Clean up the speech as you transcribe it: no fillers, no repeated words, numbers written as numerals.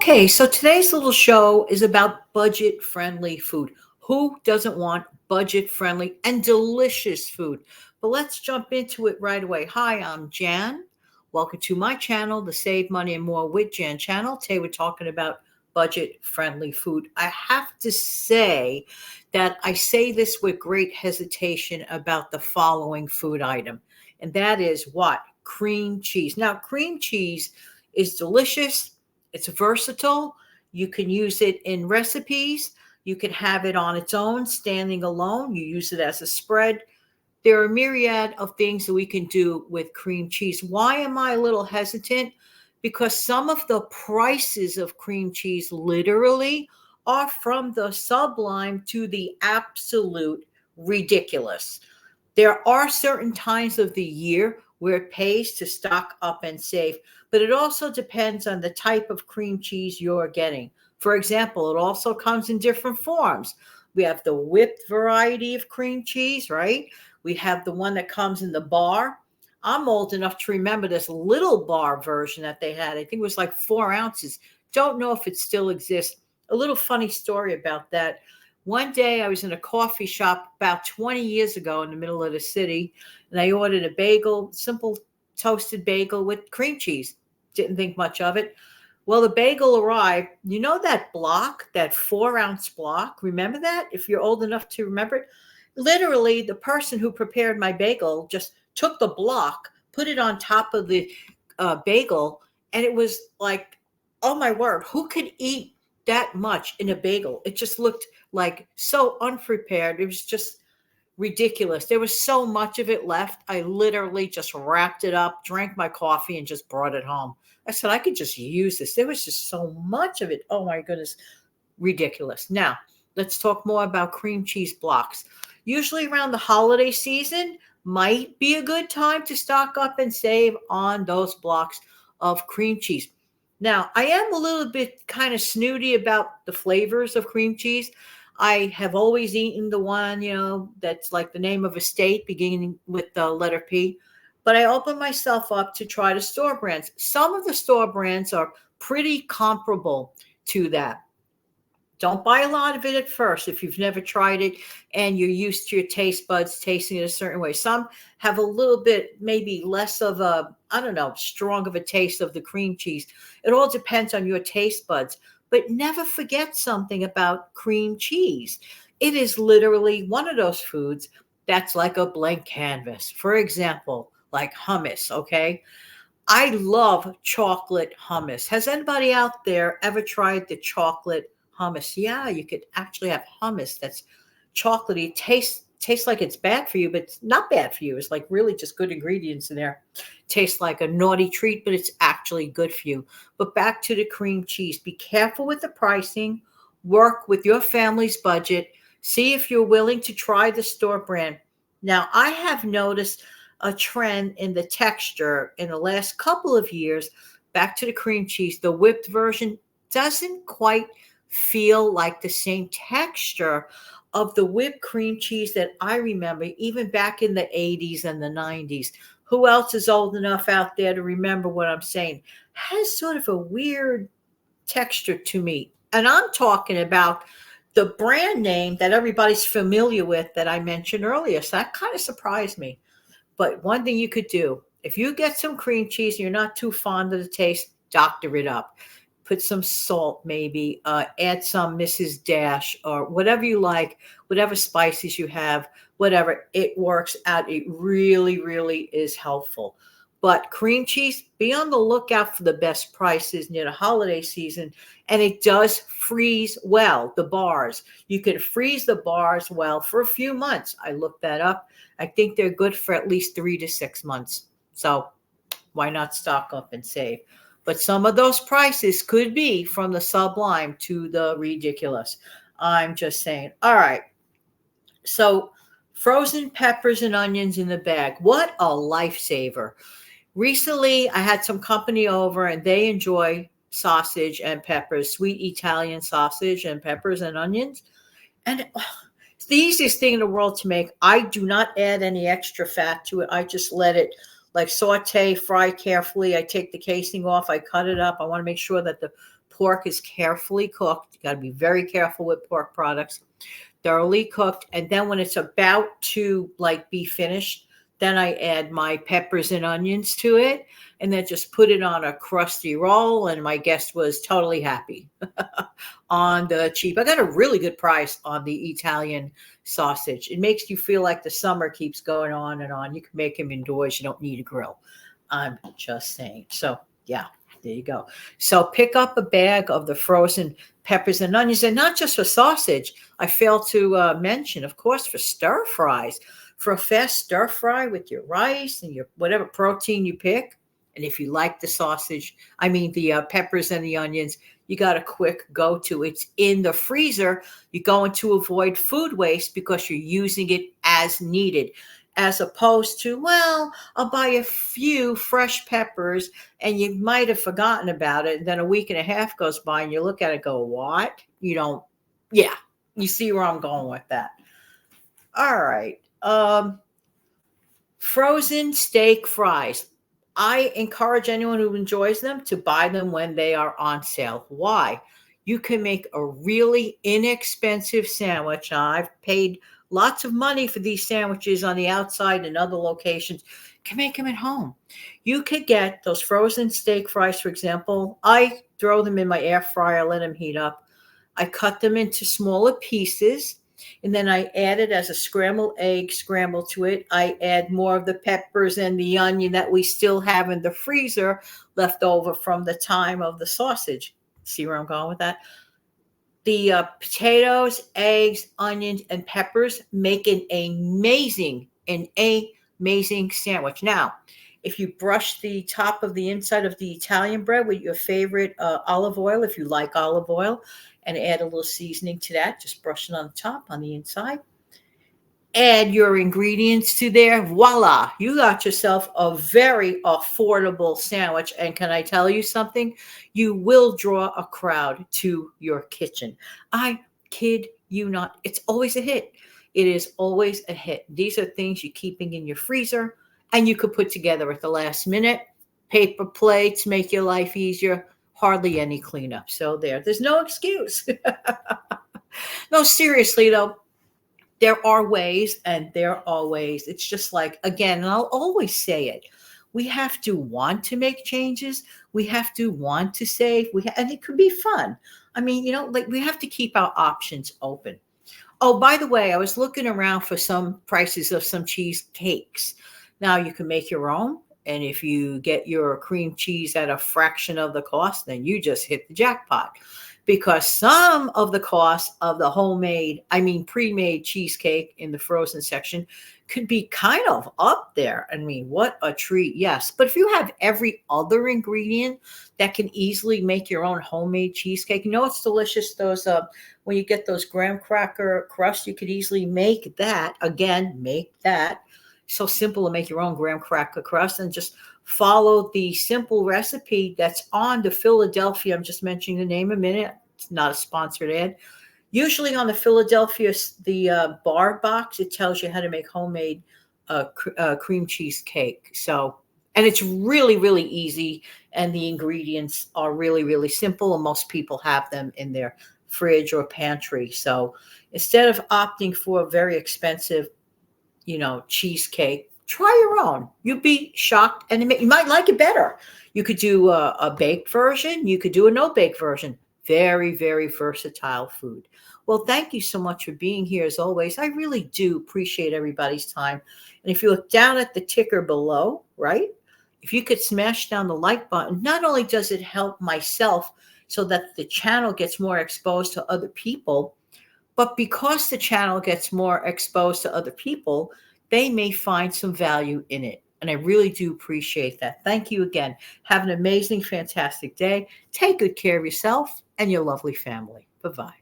Okay, so today's little show is about budget friendly food. Who doesn't want budget friendly and delicious food? But let's jump into it right away. Hi, I'm Jan. Welcome to my channel, the Save Money and More with Jan channel. Today we're talking about budget friendly food. I have to say that I say this with great hesitation about the following food item, and that is what? Cream cheese. Now, cream cheese is delicious, it's versatile. You can use it in recipes. You can have it on its own, standing alone. You use it as a spread. There are a myriad of things that we can do with cream cheese. Why am I a little hesitant? Because some of the prices of cream cheese literally are from the sublime to the absolute ridiculous. There are certain times of the year where it pays to stock up and save, but it also depends on the type of cream cheese you're getting. For example, it also comes in different forms. We have the whipped variety of cream cheese, right? We have the one that comes in the bar. I'm old enough to remember this little bar version that they had. I think it was like 4 ounces. Don't know if it still exists. A little funny story about that. One day I was in a coffee shop about 20 years ago in the middle of the city, and I ordered a bagel, simple toasted bagel with cream cheese. Didn't think much of it. Well, the bagel arrived. You know that block, that 4 ounce block? Remember that? If you're old enough to remember it? Literally, the person who prepared my bagel just took the block, put it on top of the bagel, and it was like, oh my word, who could eat that much in a bagel? It just looked like so unprepared. It was just ridiculous. There was so much of it left. I literally just wrapped it up, drank my coffee, and just brought it home. I said, I could just use this. There was just so much of it. Oh my goodness, ridiculous. Now, let's talk more about cream cheese blocks. Usually around the holiday season might be a good time to stock up and save on those blocks of cream cheese. Now, I am a little bit kind of snooty about the flavors of cream cheese. I have always eaten the one, that's like the name of a state beginning with the letter P. But I opened myself up to try the store brands. Some of the store brands are pretty comparable to that. Don't buy a lot of it at first if you've never tried it and you're used to your taste buds tasting it a certain way. Some have a little bit, maybe less of a, I don't know, strong of a taste of the cream cheese. It all depends on your taste buds. But never forget something about cream cheese. It is literally one of those foods that's like a blank canvas. For example, like hummus, okay? I love chocolate hummus. Has anybody out there ever tried the chocolate hummus? Yeah, you could actually have hummus that's chocolatey. Tastes like it's bad for you, but it's not bad for you. It's like really just good ingredients in there. Tastes like a naughty treat, but it's actually good for you. But back to the cream cheese. Be careful with the pricing. Work with your family's budget. See if you're willing to try the store brand. Now, I have noticed a trend in the texture in the last couple of years. Back to the cream cheese, the whipped version doesn't quite feel like the same texture of the whipped cream cheese that I remember even back in the 80s and the 90s. Who else is old enough out there to remember what I'm saying? Has sort of a weird texture to me. And I'm talking about the brand name that everybody's familiar with that I mentioned earlier. So that kind of surprised me. But one thing you could do, if you get some cream cheese and you're not too fond of the taste, doctor it up. Put some salt, maybe, add some Mrs. Dash or whatever you like, whatever spices you have, whatever. It works out. It really, really is helpful. But cream cheese, be on the lookout for the best prices near the holiday season. And it does freeze well, the bars. You can freeze the bars well for a few months. I looked that up. I think they're good for at least 3 to 6 months. So why not stock up and save? But some of those prices could be from the sublime to the ridiculous. I'm just saying. All right. So frozen peppers and onions in the bag. What a lifesaver. Recently, I had some company over and they enjoy sausage and peppers, sweet Italian sausage and peppers and onions. And it's the easiest thing in the world to make. I do not add any extra fat to it. I just let it like saute, fry carefully. I take the casing off, I cut it up. I want to make sure that the pork is carefully cooked. You got to be very careful with pork products, thoroughly cooked. And then when it's about to like be finished, then I add my peppers and onions to it and then just put it on a crusty roll. And my guest was totally happy on the cheap. I got a really good price on the Italian sausage. It makes you feel like the summer keeps going on and on. You can make them indoors. You don't need a grill. I'm just saying. So, yeah, there you go. So pick up a bag of the frozen peppers and onions, and not just for sausage. I failed to mention, of course, for stir fries, for a fast stir fry with your rice and your whatever protein you pick. And if you like the sausage, I mean the peppers and the onions, you got a quick go-to. It's in the freezer. You're going to avoid food waste because you're using it as needed, as opposed to, well, I'll buy a few fresh peppers and you might have forgotten about it. And then a week and a half goes by and you look at it and go, what? You don't, yeah, you see where I'm going with that. All right. Frozen steak fries. I encourage anyone who enjoys them to buy them when they are on sale. Why? You can make a really inexpensive sandwich. I've paid lots of money for these sandwiches on the outside and other locations. You can make them at home. You could get those frozen steak fries, for example. I throw them in my air fryer, let them heat up. I cut them into smaller pieces. And then I add it as a scrambled egg scramble to it. I add more of the peppers and the onion that we still have in the freezer left over from the time of the sausage. See where I'm going with that? The potatoes, eggs, onions, and peppers make an amazing sandwich. Now, if you brush the top of the inside of the Italian bread with your favorite olive oil, if you like olive oil, and add a little seasoning to that, just brush it on the top, on the inside. Add your ingredients to there. Voila, you got yourself a very affordable sandwich. And can I tell you something? You will draw a crowd to your kitchen. I kid you not. It's always a hit. It is always a hit. These are things you're keeping in your freezer and you could put together at the last minute. Paper plates make your life easier. Hardly any cleanup. So there's no excuse. No, seriously though, there are ways and there are ways. It's just like, again, and I'll always say it. We have to want to make changes. We have to want to save. And it could be fun. I mean, you know, like we have to keep our options open. Oh, by the way, I was looking around for some prices of some cheesecakes. Now you can make your own. And if you get your cream cheese at a fraction of the cost, then you just hit the jackpot. Because some of the cost of the pre-made cheesecake in the frozen section could be kind of up there. I mean, what a treat. Yes. But if you have every other ingredient that can easily make your own homemade cheesecake, you know, it's delicious. Those, when you get those graham cracker crust, you could easily make that. Again, make that. So simple to make your own graham cracker crust and just follow the simple recipe that's on the Philadelphia. I'm just mentioning the name a minute. It's not a sponsored ad. Usually on the Philadelphia, the bar box, it tells you how to make homemade cream cheese cake. So, and it's really, really easy. And the ingredients are really, really simple. And most people have them in their fridge or pantry. So instead of opting for a very expensive, cheesecake, try your own. You'd be shocked and you might like it better. You could do a baked version. You could do a no-bake version. Very, very versatile food. Well, thank you so much for being here as always. I really do appreciate everybody's time. And if you look down at the ticker below, right, if you could smash down the like button, not only does it help myself so that the channel gets more exposed to other people, but because the channel gets more exposed to other people, they may find some value in it. And I really do appreciate that. Thank you again. Have an amazing, fantastic day. Take good care of yourself and your lovely family. Bye-bye.